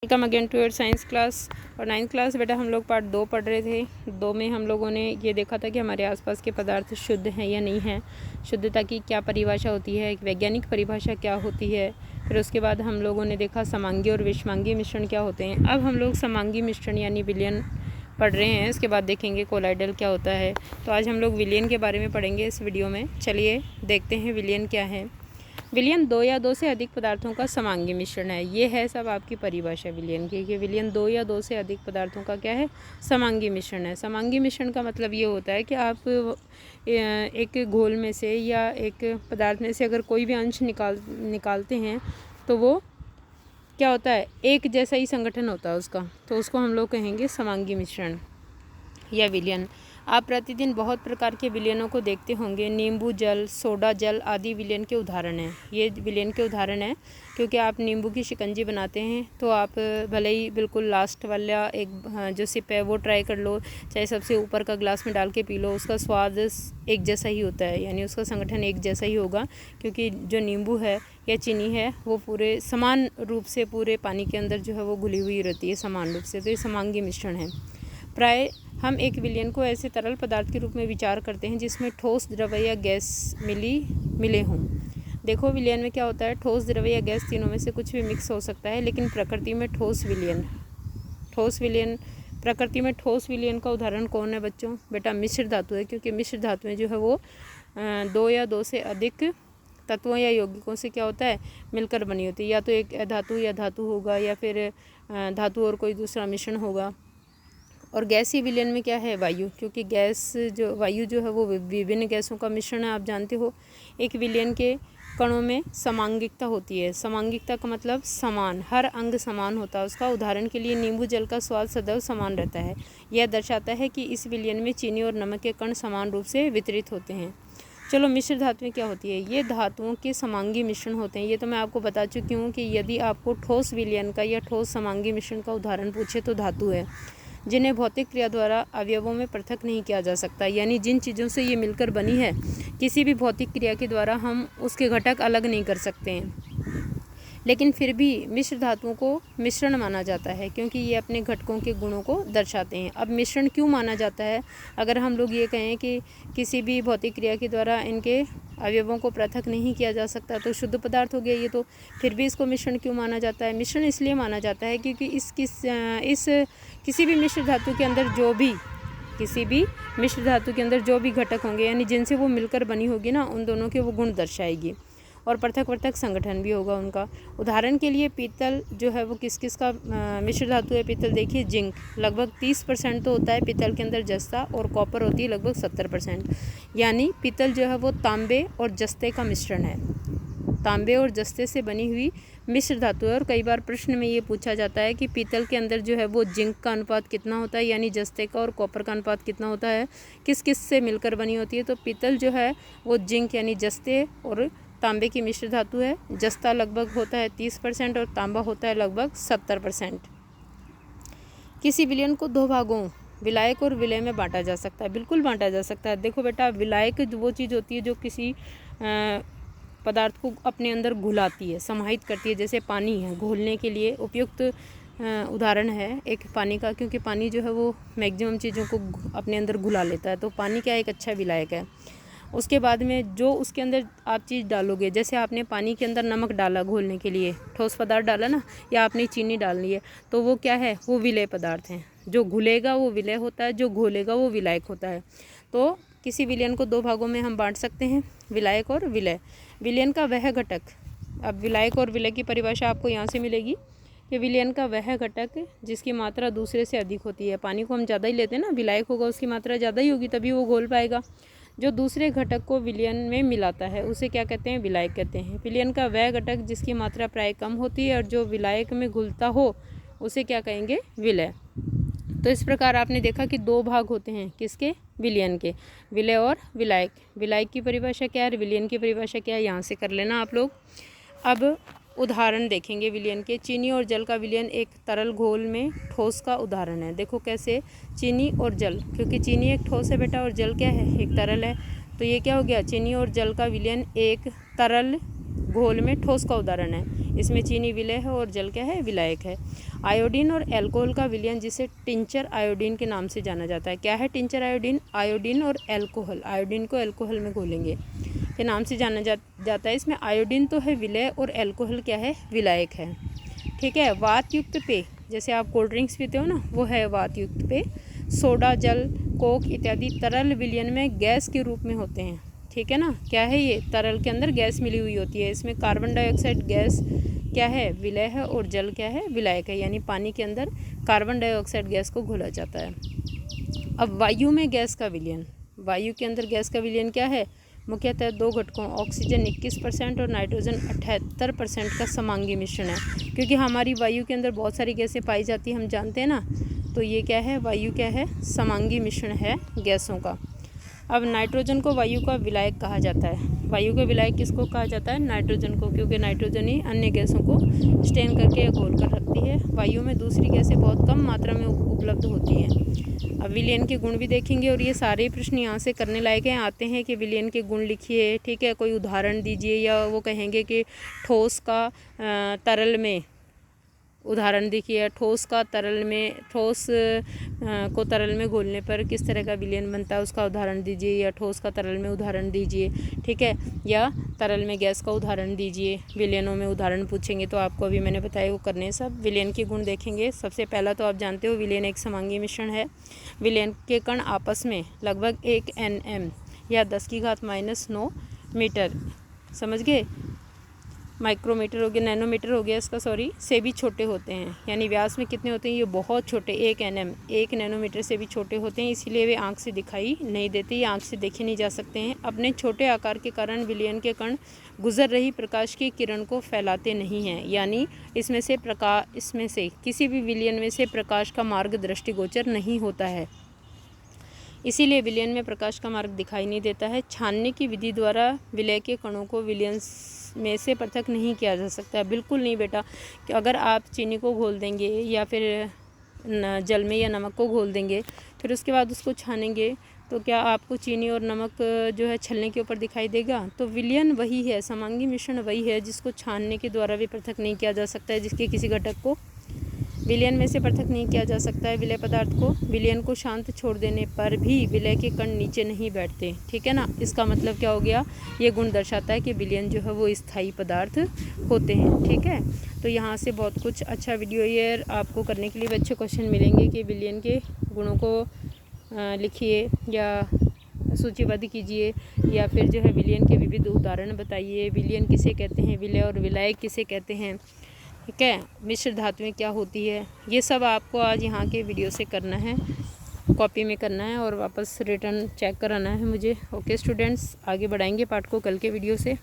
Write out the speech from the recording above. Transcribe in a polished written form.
Welcome again to your science class. और 9th class बेटा हम लोग पार्ट 2 पढ़ रहे थे। 2 में हम लोगों ने ये देखा था कि हमारे आसपास के पदार्थ शुद्ध हैं या नहीं हैं, शुद्धता की क्या परिभाषा होती है, एक वैज्ञानिक परिभाषा क्या होती है। फिर उसके बाद हम लोगों ने देखा समांगी और विषमांगी मिश्रण क्या होते हैं। अब हम लोग समांगी मिश्रण यानी विलयन पढ़ रहे हैं। इसके बाद देखेंगे कोलाइडल क्या होता है। तो आज हम लोग विलयन के बारे में पढ़ेंगे इस वीडियो में। चलिए देखते हैं विलयन क्या है। विलयन 2 या 2 से अधिक पदार्थों का समांगी मिश्रण है। ये है सब आपकी परिभाषा विलयन की कि विलयन 2 या 2 से अधिक पदार्थों का क्या है, समांगी मिश्रण है। समांगी मिश्रण का मतलब ये होता है कि आप एक घोल में से या एक पदार्थ में से अगर कोई भी अंश निकालते हैं तो वो क्या होता है, एक जैसा ही संगठन होता है उसका, तो उसको हम लोग कहेंगे समांगी मिश्रण या विलयन। आप प्रतिदिन बहुत प्रकार के विलयनों को देखते होंगे। नींबू जल, सोडा जल आदि विलयन के उदाहरण हैं। ये विलयन के उदाहरण हैं क्योंकि आप नींबू की शिकंजी बनाते हैं तो आप भले ही बिल्कुल लास्ट वाला एक जो सिप है वो ट्राई कर लो, चाहे सबसे ऊपर का ग्लास में डाल के पी लो, उसका स्वाद एक जैसा ही होता है, यानी उसका संगठन एक जैसा ही होगा क्योंकि जो नींबू है या चीनी है वो पूरे समान रूप से पूरे पानी के अंदर जो है वो घुली हुई रहती है समान रूप से। तो ये समांगी मिश्रण है। प्राय हम एक विलयन को ऐसे तरल पदार्थ के रूप में विचार करते हैं जिसमें ठोस, द्रव या गैस मिले हों। देखो विलयन में क्या होता है, ठोस, द्रव या गैस तीनों में से कुछ भी मिक्स हो सकता है, लेकिन प्रकृति में ठोस विलयन का उदाहरण कौन है बच्चों? बेटा मिश्र धातु है, क्योंकि मिश्र धातुएं जो है वो 2 या 2 से अधिक तत्वों या यौगिकों से क्या होता है, मिलकर बनी होती है। या तो एक अधातु या धातु होगा या फिर धातु और कोई दूसरा मिश्रण होगा। और गैसीय विलयन में क्या है, वायु, क्योंकि वायु जो है वो विभिन्न गैसों का मिश्रण है, आप जानते हो। एक विलयन के कणों में समांगिकता होती है। समांगिकता का मतलब समान, हर अंग समान होता है उसका। उदाहरण के लिए नींबू जल का स्वाद सदैव समान रहता है। यह दर्शाता है कि इस विलयन में चीनी और नमक के कण समान रूप से वितरित होते हैं। चलो मिश्र धातुएं क्या होती है, ये धातुओं के समांगी मिश्रण होते हैं। ये तो मैं आपको बता चुकी हूँ कि यदि आपको ठोस विलयन का या ठोस समांगी मिश्रण का उदाहरण पूछे तो धातु है जिन्हें भौतिक क्रिया द्वारा अवयवों में पृथक नहीं किया जा सकता, यानी जिन चीज़ों से ये मिलकर बनी है किसी भी भौतिक क्रिया के द्वारा हम उसके घटक अलग नहीं कर सकते हैं, लेकिन फिर भी मिश्र धातुओं को मिश्रण माना जाता है क्योंकि ये अपने घटकों के गुणों को दर्शाते हैं। अब मिश्रण क्यों माना जाता है? अगर हम लोग ये कहें कि किसी भी भौतिक क्रिया के द्वारा इनके अवयवों को पृथक नहीं किया जा सकता तो शुद्ध पदार्थ हो गया ये, तो फिर भी इसको मिश्रण क्यों माना जाता है? मिश्रण इसलिए माना जाता है क्योंकि किसी भी मिश्र धातु के अंदर जो भी घटक होंगे, यानी जिनसे वो मिलकर बनी होगी ना, उन दोनों के वो गुण दर्शाएगी और पृथक संगठन भी होगा उनका। उदाहरण के लिए पीतल जो है वो किस का मिश्र धातु है? पीतल देखिए, जिंक लगभग 30% तो होता है पीतल के अंदर जस्ता, और कॉपर होती है लगभग 70%। यानी पीतल जो है वो तांबे और जस्ते का मिश्रण है, तांबे और जस्ते से बनी हुई मिश्र धातु है। और कई बार प्रश्न में ये पूछा जाता है कि पीतल के अंदर जो है वो जिंक का अनुपात कितना होता है, यानी जस्ते का, और कॉपर का अनुपात कितना होता है, किस से मिलकर बनी होती है? तो पीतल जो है वो जिंक यानी जस्ते और तांबे की मिश्र धातु है। जस्ता लगभग होता है 30% और तांबा होता है लगभग 70%। किसी विलयन को 2 भागों विलायक और विलय में बांटा जा सकता है। बिल्कुल बांटा जा सकता है। देखो बेटा, विलायक वो चीज़ होती है जो किसी पदार्थ को अपने अंदर घुलाती है, समाहित करती है। जैसे पानी है, घोलने के लिए उपयुक्त उदाहरण है एक पानी का, क्योंकि पानी जो है वो मैक्सिमम चीज़ों को अपने अंदर घुला लेता है, तो पानी क्या एक अच्छा विलायक है। उसके बाद में जो उसके अंदर आप चीज़ डालोगे, जैसे आपने पानी के अंदर नमक डाला घोलने के लिए, ठोस पदार्थ डाला ना, या आपने चीनी डालनी है, तो वो क्या है, वो विलेय पदार्थ हैं। जो घुलेगा वो विलेय होता है, जो घोलेगा वो विलायक होता है। तो किसी विलयन को 2 भागों में हम बांट सकते हैं, विलायक और विलेय। विलयन का वह घटक, अब विलायक और विलेय की परिभाषा आपको यहाँ से मिलेगी कि विलयन का वह घटक जिसकी मात्रा दूसरे से अधिक होती है। पानी को हम ज़्यादा ही लेते हैं ना, विलायक होगा उसकी मात्रा ज़्यादा ही होगी तभी वो घोल पाएगा। जो दूसरे घटक को विलयन में मिलाता है उसे क्या कहते हैं, विलायक कहते हैं। विलयन का वह घटक जिसकी मात्रा प्राय कम होती है और जो विलायक में घुलता हो उसे क्या कहेंगे, विलेय। तो इस प्रकार आपने देखा कि 2 भाग होते हैं किसके, विलयन के, विलेय और विलायक। विलायक की परिभाषा क्या है, विलयन की परिभाषा क्या है, यहाँ से कर लेना आप लोग। अब उदाहरण देखेंगे विलयन के। चीनी और जल का विलयन एक तरल घोल में ठोस का उदाहरण है। देखो कैसे, चीनी और जल, क्योंकि चीनी एक ठोस है बेटा और जल क्या है, एक तरल है, तो ये क्या हो गया, चीनी और जल का विलयन एक तरल घोल में ठोस का उदाहरण है। इसमें चीनी विलय है और जल क्या है, विलायक है। आयोडीन और एल्कोहल का विलयन जिसे टिंचर आयोडीन के नाम से जाना जाता है। क्या है टिंचर आयोडीन? आयोडीन और एल्कोहल, आयोडीन को एल्कोहल में घोलेंगे के नाम से जाना जाता है। इसमें आयोडीन तो है विलय और एल्कोहल क्या है, विलायक है। ठीक है। वात युक्त पेय, जैसे आप कोल्ड ड्रिंक्स पीते हो ना, वो है वात युक्त पेय। सोडा, जल, कोक इत्यादि तरल विलयन में गैस के रूप में होते हैं। ठीक है ना। क्या है ये? तरल के अंदर गैस मिली हुई होती है। इसमें कार्बन डाइऑक्साइड गैस क्या है, विलय है, और जल क्या है, विलायक है। यानी पानी के अंदर कार्बन डाइऑक्साइड गैस को घोला जाता है। अब वायु में गैस का विलयन, वायु के अंदर गैस का विलयन क्या है? मुख्यतः दो घटकों ऑक्सीजन 21% और नाइट्रोजन 78% का समांगी मिश्रण है। क्योंकि हमारी वायु के अंदर बहुत सारी गैसें पाई जाती हैं, हम जानते हैं ना। तो ये क्या है, वायु क्या है, समांगी मिश्रण है गैसों का। अब नाइट्रोजन को वायु का विलायक कहा जाता है। वायु का विलायक किसको कहा जाता है? नाइट्रोजन को, क्योंकि नाइट्रोजन ही अन्य गैसों को स्टेन करके या घोल कर रखती है। वायु में दूसरी गैसें बहुत कम मात्रा में उपलब्ध होती हैं। अब विलयन के गुण भी देखेंगे, और ये सारे प्रश्न यहाँ से करने लायक हैं। आते हैं कि विलयन के गुण लिखिए, ठीक है, कोई उदाहरण दीजिए, या वो कहेंगे कि ठोस का तरल में उदाहरण देखिए। ठोस का तरल में, ठोस को तरल में घोलने पर किस तरह का विलयन बनता है, उसका उदाहरण दीजिए, या ठोस का तरल में उदाहरण दीजिए। ठीक है। या तरल में गैस का उदाहरण दीजिए। विलयनों में उदाहरण पूछेंगे तो आपको अभी मैंने बताया वो करने सब। विलयन के गुण देखेंगे। सबसे पहला तो आप जानते हो विलयन एक समांगी मिश्रण है। विलयन के कण आपस में लगभग 1 nm या 10⁻⁻9 मीटर, समझ गए, माइक्रोमीटर हो गया, नैनोमीटर हो गया इसका, सॉरी, से भी छोटे होते हैं। यानी व्यास में कितने होते हैं? ये बहुत छोटे, 1 nm, 1 नैनोमीटर से भी छोटे होते हैं। इसीलिए वे आंख से दिखाई नहीं देते, ये आंख से देखे नहीं जा सकते हैं। अपने छोटे आकार के कारण विलयन के कण गुजर रही प्रकाश की किरण को फैलाते नहीं हैं। यानी इसमें से किसी भी विलयन में से प्रकाश का मार्ग दृष्टिगोचर नहीं होता है। इसीलिए विलयन में प्रकाश का मार्ग दिखाई नहीं देता है। छानने की विधि द्वारा विलय के कणों को विलयन में से पृथक नहीं किया जा सकता है। बिल्कुल नहीं बेटा, कि अगर आप चीनी को घोल देंगे या फिर जल में या नमक को घोल देंगे, फिर उसके बाद उसको छानेंगे, तो क्या आपको चीनी और नमक जो है छलने के ऊपर दिखाई देगा? तो विलयन वही है, समांगी मिश्रण वही है जिसको छानने के द्वारा भी पृथक नहीं किया जा सकता है, जिसके किसी घटक को विलयन में से पृथक नहीं किया जा सकता है। विलय पदार्थ को विलयन को शांत छोड़ देने पर भी विलय के कण नीचे नहीं बैठते। ठीक है ना। इसका मतलब क्या हो गया? ये गुण दर्शाता है कि विलयन जो है वो स्थायी पदार्थ होते हैं। ठीक है। तो यहाँ से बहुत कुछ अच्छा वीडियो ये आपको करने के लिए भी अच्छे क्वेश्चन मिलेंगे कि विलयन के गुणों को लिखिए या सूचीबद्ध कीजिए, या फिर जो है विलयन के विविध उदाहरण बताइए। विलयन किसे कहते हैं, विलय और विलायक किसे कहते हैं, ठीक है, मिश्र धातुएं क्या होती है, ये सब आपको आज यहाँ के वीडियो से करना है, कॉपी में करना है और वापस रिटर्न चेक कराना है मुझे। ओके स्टूडेंट्स, आगे बढ़ाएंगे पाठ को कल के वीडियो से।